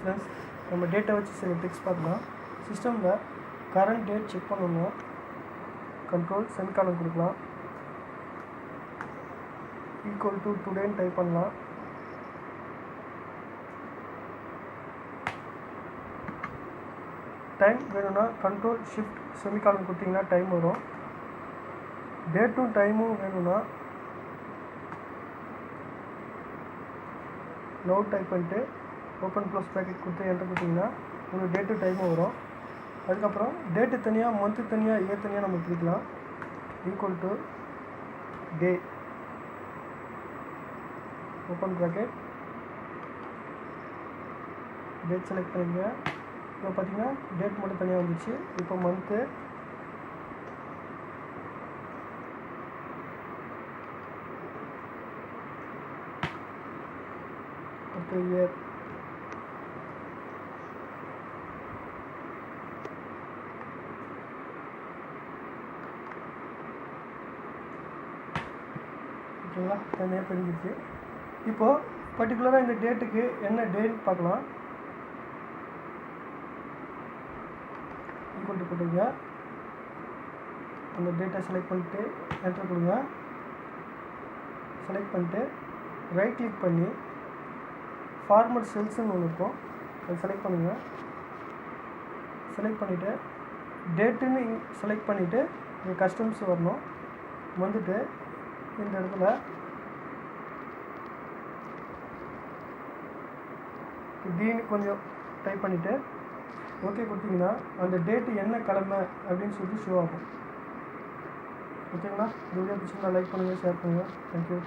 Friends, நம்ம டேட்டை வச்சு சில ட்ரிக்ஸ் பார்க்கலாம். சிஸ்டமில் கரண்ட் டேட் செக் பண்ணணும். கண்ட்ரோல் செமிகாலன் கொடுக்கலாம். ஈக்குவல் டு டுடேன்னு டைப் பண்ணலாம். டைம் வேணும்னா கண்ட்ரோல் ஷிஃப்ட் செமிகாலன் கொடுத்தீங்கன்னா டைம் வரும். டேட்டும் டைமும் வேணும்னா நோட் டைப் பண்ணிட்டு ஓப்பன் க்ளோஸ் ப்ராக்கெட் கொடுத்து என்டர் கொடுத்தீங்கன்னா உங்களுக்கு டேட்டு டைமும் வரும். அதுக்கப்புறம் டேட்டு தனியாக, மந்த்து தனியாக, இயர் தனியாக நம்ம பிரிக்கலாம். Equal to day open bracket date select பண்ணிக்கங்க. இப்போ பார்த்தீங்கன்னா டேட் மட்டும் தனியாக வந்துச்சு. இப்போ மந்த்து, அடுத்து இயர், ஓகேங்களா, தனியாக தெரிஞ்சிச்சு. இப்போது பர்டிகுலராக இந்த டேட்டுக்கு என்ன டேட் பார்க்கலாம். ஈக்குவல் டு போட்டுங்க. அந்த டேட்டை செலக்ட் பண்ணிட்டு என்டர் கொடுங்க. செலக்ட் பண்ணிட்டு ரைட் கிளிக் பண்ணி ஃபார்மட் செல்ஸ்ன்னு ஒன்று இருக்கும், அதை செலக்ட் பண்ணுங்கள். செலக்ட் பண்ணிவிட்டு டேட்டுன்னு செலக்ட் பண்ணிவிட்டு இங்கே கஸ்டம்ஸ் வரணும். வந்துட்டு இந்த இடத்துல டீன்னு கொஞ்சம் டைப் பண்ணிவிட்டு ஓகே கொடுத்தீங்கன்னா அந்த டேட்டு என்ன கிழமை அப்படின்னு சொல்லிட்டு ஷோ ஆகும். ஓகேங்களா? இந்த வீடியோ பிடிச்சிருந்தா லைக் பண்ணுங்கள், ஷேர் பண்ணுங்கள். தேங்க்யூ.